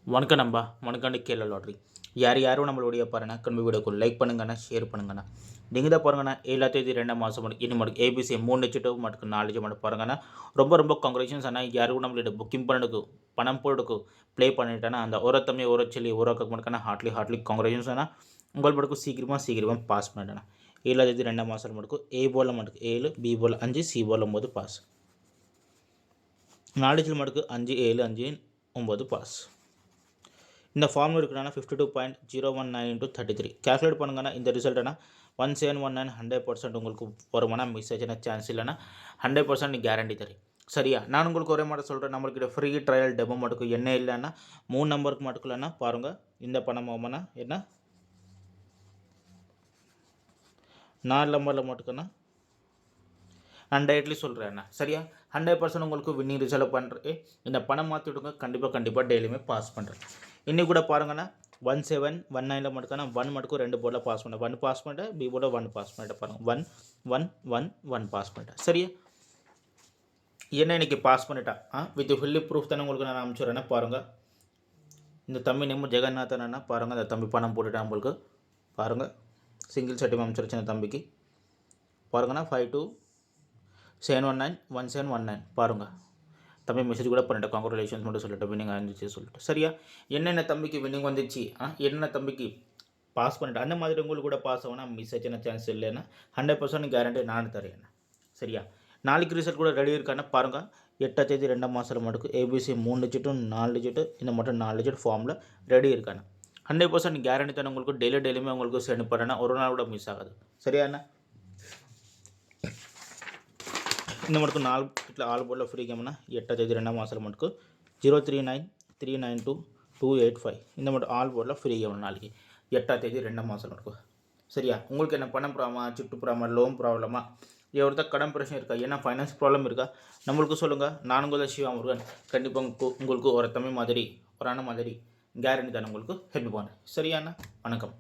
வணக்கம் நண்பா, வணக்கம் கேரளா லாட்ரி. யாரும் நம்மளுடைய பாருங்க கண்மை வீடியோக்கு லைக் பண்ணுங்கண்ணா, ஷேர் பண்ணுங்கண்ணா. நீங்கள் தான் பாருங்கண்ணா 7ஆம் தேதி 2ஆம் மாதம் இனி மட்டும் ஏபிசி 3 டிஜிட்டு மட்டும் 4 டிஜிட் மட்டும் பாருங்கண்ணா. ரொம்ப காங்கிரேஷன்ஸ் அண்ணா. யாரும் நம்மளுடைய புக்கிங் பண்ணதுக்கு பணம் போடுறதுக்கு ப்ளே பண்ணிட்டேன்னா அந்த ஒரு தம்பி ஒரு சொல்லி ஒரு மட்டும் ஹார்ட்லி காங்கிரேஷன்ஸ் அண்ணா. உங்கள் மட்டும் சீக்கிரமாக பாஸ் பண்ணிட்டேண்ணா. 7ஆம் தேதி 2ஆம் மாதம் மட்டும் ஏ போல் மட்டும் 7, பி போல் 5, சி போல் 9 பாஸ். 4 டிஜிட் மட்டும் 5, 7, 5, 9 பாஸ். இந்த ஃபார்மில் இருக்குன்னா 52.019 × 33 கேல்குலேட் பண்ணுங்கன்னா இந்த ரிசல்ட்னா 1719 100% உங்களுக்கு வருமானா மிஸ் ஆச்சுன்னா சான்ஸ் இல்லைன்னா 100% கேரண்டி தரேன். சரியா? நான் உங்களுக்கு ஒரே மாதிரி சொல்கிறேன். நம்மளுக்கு ஃப்ரீ ட்ரையல் டெமோ மட்டும் என்ன இல்லைன்னா 3 நம்பருக்கு மட்டும் இல்லைன்னா பாருங்கள். இந்த பணம் ஆகும்னா என்ன 4 நம்பரில் மட்டுக்குன்னா நான் டைரெக்ட்லி சொல்கிறேன். சரியா? 100% உங்களுக்கு வின்னிங் ரிசல்ட் பண்ணுறேன். இந்த பணம் மாற்றி விடுங்க. கண்டிப்பாக டெய்லியுமே பாஸ் பண்ணுறேன். இன்னி கூட பாருங்கன்னா 1719 மட்டுக்கான 1 மட்டுக்கும் 2 போர்டில் பாஸ் பண்ணேன். 1 பாஸ் பண்ணிட்டேன், பி போர்டில் 1 பாஸ் பண்ணிட்டேன். பாருங்கள் 1 1 1 1 பாஸ் பண்ணிட்டேன். சரியா? என்ன இன்றைக்கி பாஸ் பண்ணிட்டேன் வித் ஃபுல்லி ப்ரூஃப் தானே உங்களுக்கு நான் அனுப்பிச்சுறேன்னா பாருங்கள். இந்த தம்பி நேம் ஜெகநாதனா பாருங்கள். அந்த தம்பி பணம் போட்டுட்டேன் உங்களுக்கு பாருங்கள். சிங்கிள் சர்டிஃபிகேட் அனுப்பிச்சிருச்சு அந்த தம்பிக்கு பாருங்கண்ணா. 52719119 பாருங்கள். தம்பி மெசேஜ் கூட பண்ணிட்டேன். காங்க்ராச்சுலேஷன்ஸ் மட்டும் சொல்லிட்டு வின்னிங் வந்துச்சு சொல்லிட்டு. சரியா? என்னென்ன தம்பிக்கு வின்னிங் வந்துச்சு என்னென்ன தம்பிக்கு பாஸ் பண்ணிட்டேன் அந்த மாதிரி உங்களுக்கு கூட பாஸ் ஆகுனா மிஸ் ஆச்சுன்னா சான்ஸ் இல்லைன்னா 100% கேரண்டி நான் தரேன். சரியா? நாளைக்கு ரிசல்ட் கூட ரெடி இருக்கான்னு பாருங்கள். 8ஆம் தேதி 2ஆம் மாதம் மட்டும் ஏபிசி 3 டிஜிட்டும் 4 டிஜிட்டு இந்த மட்டும் 4 டிஜிட் ஃபார்மில் ரெடி இருக்கானு 100% கேரண்டி தானே உங்களுக்கு. டெய்லியுமே உங்களுக்கு சென்ட் பண்ணேன்னா ஒரு நாள் கூட மிஸ் ஆகாது. சரியா அண்ணா? இந்த மட்டும் 4 ஆல் போர்டில் ஃப்ரீ கேம்னா 8ஆம் தேதி 2ஆம் மாதம் மட்டும் 0393922285 இந்த மட்டும் ஆல் போர்டில் ஃப்ரீ கேம் நாளைக்கு 8ஆம் தேதி 2ஆம் மாதம் மட்டும். சரியா? உங்களுக்கு என்ன பணம் ப்ராப்ளமா, சிட்டு ப்ராப்ளமா, லோன் ப்ராப்ளமா, எவ்வளோ கடன் பிரச்சனை இருக்கா, என்ன ஃபைனான்ஸ் ப்ராப்ளம் இருக்கா நம்மளுக்கு சொல்லுங்கள். நான் உங்கள் சிவா முருகன் கண்டிப்பாக உங்களுக்கு ஒரு தமிழ் மாதிரி ஒரு அண்ணன் மாதிரி கேரண்டி தானே உங்களுக்கு ஹெல்ப் பண்ணேன். சரியாண்ணா? வணக்கம்.